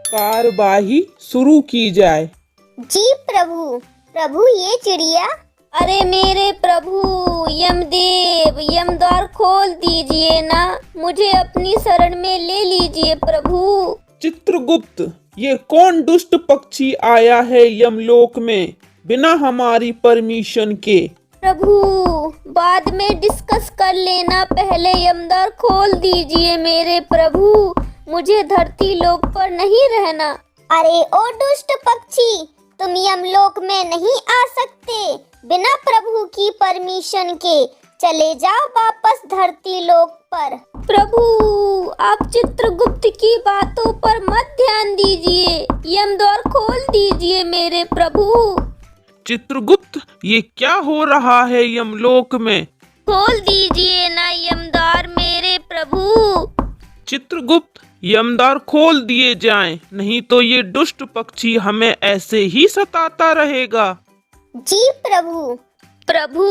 कार्यवाही शुरू की जाए। जी प्रभु। प्रभु ये चिड़िया। अरे मेरे प्रभु यमदेव, यमद्वार खोल दीजिए ना, मुझे अपनी शरण में ले लीजिए प्रभु। चित्रगुप्त, ये कौन दुष्ट पक्षी आया है यमलोक में बिना हमारी परमिशन के? प्रभु बाद में डिस्कस कर लेना, पहले यमद्वार खोल दीजिए मेरे प्रभु, मुझे धरती लोक पर नहीं रहना। अरे ओ दुष्ट पक्षी, तुम यमलोक में नहीं आ सकते बिना प्रभु की परमिशन के। चले जाओ वापस धरती लोक पर। प्रभु आप चित्रगुप्त की बातों पर मत ध्यान दीजिए, यमद्वार खोल दीजिए मेरे प्रभु। चित्रगुप्त, ये क्या हो रहा है यमलोक में? खोल दीजिए ना यमद्वार मेरे प्रभु। चित्रगुप्त, यमद्वार खोल दिए जाएं, नहीं तो ये दुष्ट पक्षी हमें ऐसे ही सताता रहेगा। जी प्रभु। प्रभु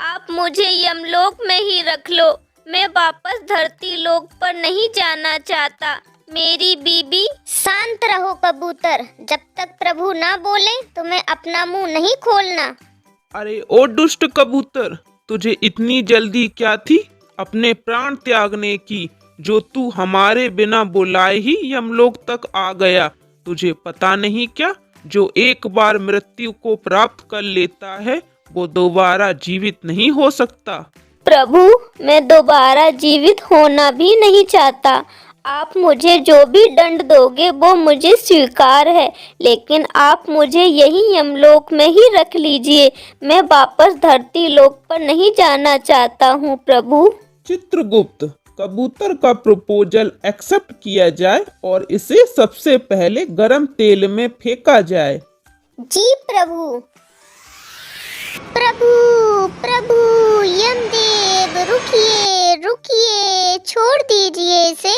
आप मुझे यमलोक में ही रख लो, मैं वापस धरती लोक पर नहीं जाना चाहता। मेरी बीबी। शांत रहो कबूतर, जब तक प्रभु ना बोले तुम्हें अपना मुंह नहीं खोलना। अरे ओ दुष्ट कबूतर, तुझे इतनी जल्दी क्या थी अपने प्राण त्यागने की, जो तू हमारे बिना बुलाए ही यमलोक तक आ गया? तुझे पता नहीं क्या, जो एक बार मृत्यु को प्राप्त कर लेता है वो दोबारा जीवित नहीं हो सकता। प्रभु मैं दोबारा जीवित होना भी नहीं चाहता, आप मुझे जो भी दंड दोगे वो मुझे स्वीकार है, लेकिन आप मुझे यही यमलोक में ही रख लीजिए, मैं वापस धरती लोक पर नहीं जाना चाहता हूँ प्रभु। चित्रगुप्त, कबूतर का प्रपोजल एक्सेप्ट किया जाए और इसे सबसे पहले गरम तेल में फेंका जाए। जी प्रभु। प्रभु प्रभु यमदेव, रुकिए रुकिए, छोड़ दीजिए इसे।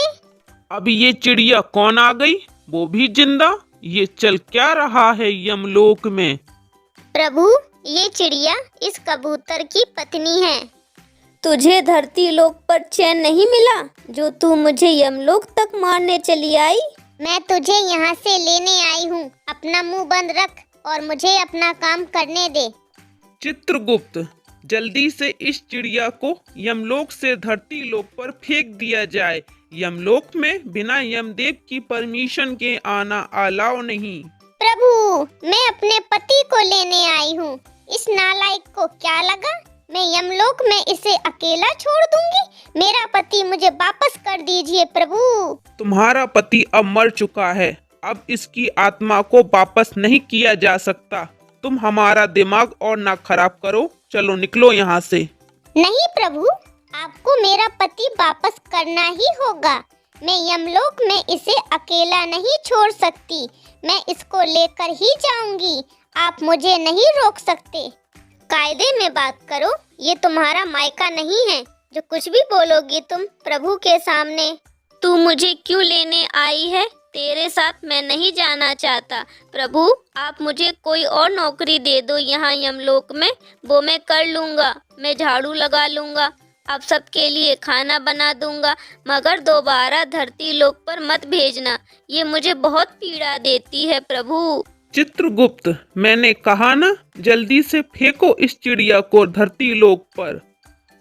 अब ये चिड़िया कौन आ गई, वो भी जिंदा? ये चल क्या रहा है यमलोक में? प्रभु ये चिड़िया इस कबूतर की पत्नी है। तुझे धरती लोक पर चैन नहीं मिला, जो तू मुझे यमलोक तक मारने चली आई? मैं तुझे यहाँ से लेने आई हूँ, अपना मुंह बंद रख और मुझे अपना काम करने दे। चित्रगुप्त, जल्दी से इस चिड़िया को यमलोक से धरती लोक पर फेंक दिया जाए। यमलोक में बिना यमदेव की परमिशन के आना अलाउ नहीं। प्रभु मैं अपने पति को लेने आई हूँ, इस नालायक को क्या लगा मैं यमलोक में इसे अकेला छोड़ दूंगी? मेरा पति मुझे वापस कर दीजिए प्रभु। तुम्हारा पति अब मर चुका है, अब इसकी आत्मा को वापस नहीं किया जा सकता। तुम हमारा दिमाग और ना खराब करो, चलो निकलो यहाँ से। नहीं प्रभु, आपको मेरा पति वापस करना ही होगा। मैं यमलोक में इसे अकेला नहीं छोड़ सकती, मैं इसको लेकर ही जाऊंगी, आप मुझे नहीं रोक सकते। कायदे में बात करो, ये तुम्हारा मायका नहीं है जो कुछ भी बोलोगी तुम प्रभु के सामने। तू मुझे क्यों लेने आई है? तेरे साथ मैं नहीं जाना चाहता। प्रभु आप मुझे कोई और नौकरी दे दो यहाँ यमलोक में, वो मैं कर लूँगा। मैं झाड़ू लगा लूँगा, आप सबके लिए खाना बना दूँगा, मगर दोबारा धरती लोक पर मत भेजना, ये मुझे बहुत पीड़ा देती है प्रभु। चित्रगुप्त, मैंने कहा ना, जल्दी से फेंको इस चिड़िया को धरती लोक पर।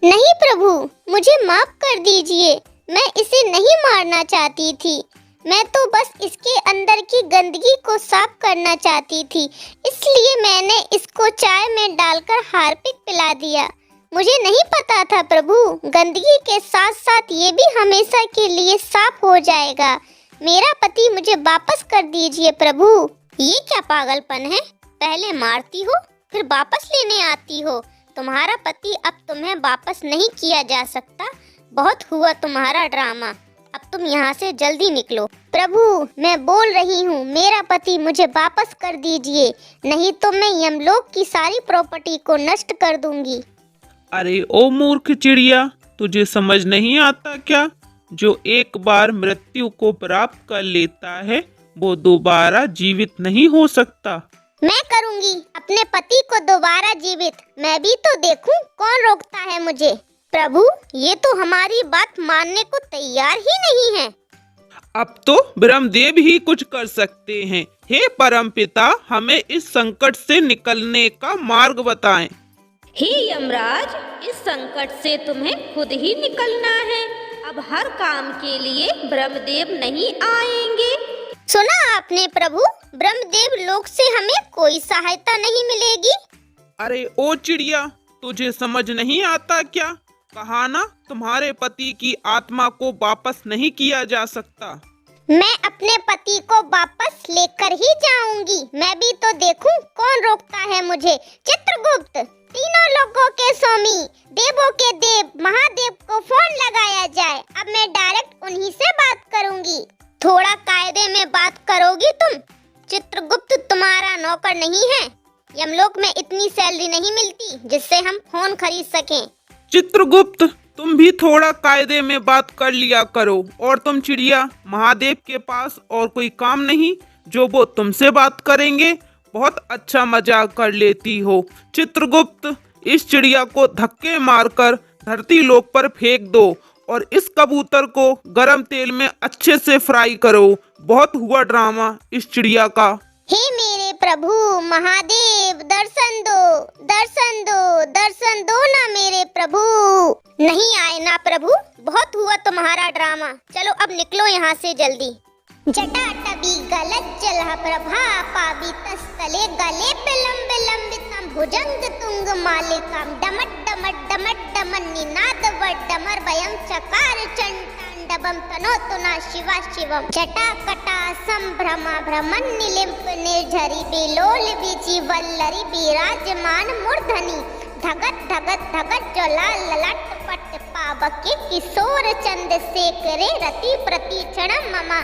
नहीं प्रभु, मुझे माफ कर दीजिए, मैं इसे नहीं मारना चाहती थी, मैं तो बस इसके अंदर की गंदगी को साफ करना चाहती थी, इसलिए मैंने इसको चाय में डालकर हार्पिक पिला दिया। मुझे नहीं पता था प्रभु, गंदगी के साथ साथ ये भी हमेशा के लिए साफ हो जाएगा। मेरा पति मुझे वापस कर दीजिए प्रभु। ये क्या पागलपन है, पहले मारती हो फिर वापस लेने आती हो। तुम्हारा पति अब तुम्हें वापस नहीं किया जा सकता, बहुत हुआ तुम्हारा ड्रामा, अब तुम यहाँ से जल्दी निकलो। प्रभु मैं बोल रही हूँ, मेरा पति मुझे वापस कर दीजिए, नहीं तो मैं यमलोक की सारी प्रॉपर्टी को नष्ट कर दूंगी। अरे ओ मूर्ख चिड़िया, तुझे समझ नहीं आता क्या, जो एक बार मृत्यु को प्राप्त कर लेता है वो दोबारा जीवित नहीं हो सकता। मैं करूंगी अपने पति को दोबारा जीवित, मैं भी तो देखूं कौन रोकता है मुझे। प्रभु ये तो हमारी बात मानने को तैयार ही नहीं है। अब तो ब्रह्मदेव ही कुछ कर सकते हैं। हे परमपिता, हमें इस संकट से निकलने का मार्ग बताएं। हे यमराज, इस संकट से तुम्हें खुद ही निकलना है। अब हर काम के लिए ब्रह्मदेव नहीं आएंगे। सुना आपने प्रभु, ब्रह्मदेव लोक से हमें कोई सहायता नहीं मिलेगी। अरे ओ चिड़िया, तुझे समझ नहीं आता क्या? कहा ना, तुम्हारे पति की आत्मा को वापस नहीं किया जा सकता। मैं अपने पति को वापस लेकर ही जाऊंगी। मैं भी तो देखूं कौन रोकता है मुझे। चित्रगुप्त, तीनों लोगों के स्वामी, देवों के देव महादेव को फोन लगाया जाए। अब मैं डायरेक्ट उन्हीं से बात करूंगी। थोड़ा कायदे में बात करोगी तुम? चित्रगुप्त तुम्हारा नौकर नहीं है। यमलोक में इतनी सैलरी नहीं मिलती जिससे हम फोन खरीद सकें। चित्रगुप्त, तुम भी थोड़ा कायदे में बात कर लिया करो। और तुम चिड़िया, महादेव के पास और कोई काम नहीं जो वो तुमसे बात करेंगे? बहुत अच्छा मजाक कर लेती हो। चित्रगुप्त, इस चिड़िया को धक्के मारकर धरती लोक पर फेंक दो और इस कबूतर को गरम तेल में अच्छे से फ्राई करो। बहुत हुआ ड्रामा इस चिड़िया का। हे मेरे प्रभु महादेव, दर्शन दो, दर्शन दो, दर्शन दो ना मेरे प्रभु। नहीं आए ना प्रभु, बहुत हुआ तुम्हारा ड्रामा। चलो अब निकलो यहाँ से जल्दी। जटाटवी गलज्जलः प्रभा पावि तस्थले गले पे लंबे लंबितम भुजंग तुंग मालिकाम डमट डमट डमट डमन निनाद वड्डमर भयं चकार चंडांडवम तनोतु न शिवा शिवम। जटाकटा संभ्रमा भ्रमण निलिम्प निर्झरी बिलोल विजि वल्लरी विराजमान मूर्धनि धगत धगत धगत ज्वला ललाट पट पावके किशोर चंद शेखरे रति प्रतीक्षण ममा।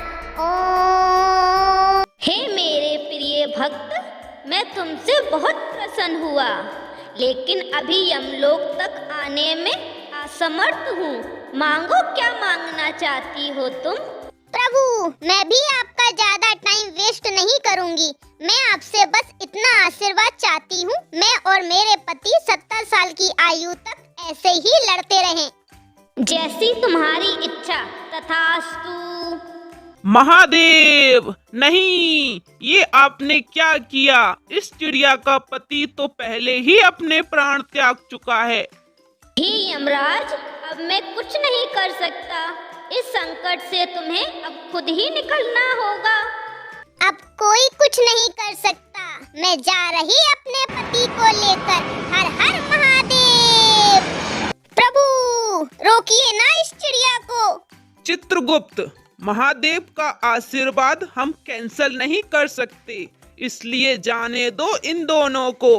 हे मेरे प्रिय भक्त, मैं तुमसे बहुत प्रसन्न हुआ, लेकिन अभी यमलोक तक आने में असमर्थ हूँ। मांगो, क्या मांगना चाहती हो तुम? प्रभु, मैं भी आपका ज्यादा टाइम वेस्ट नहीं करूंगी। मैं आपसे बस इतना आशीर्वाद चाहती हूँ, मैं और मेरे पति 70 साल की आयु तक ऐसे ही लड़ते रहें। जैसी तुम्हारी इच्छा, तथास्तु। महादेव, नहीं, ये आपने क्या किया? इस चिड़िया का पति तो पहले ही अपने प्राण त्याग चुका है। हे यमराज, अब मैं कुछ नहीं कर सकता। इस संकट से तुम्हें अब खुद ही निकलना होगा। अब कोई कुछ नहीं कर सकता। मैं जा रही अपने पति को लेकर। हर हर महादेव। प्रभु, रोकिए ना इस चिड़िया को। चित्रगुप्त, महादेव का आशीर्वाद हम कैंसल नहीं कर सकते, इसलिए जाने दो इन दोनों को।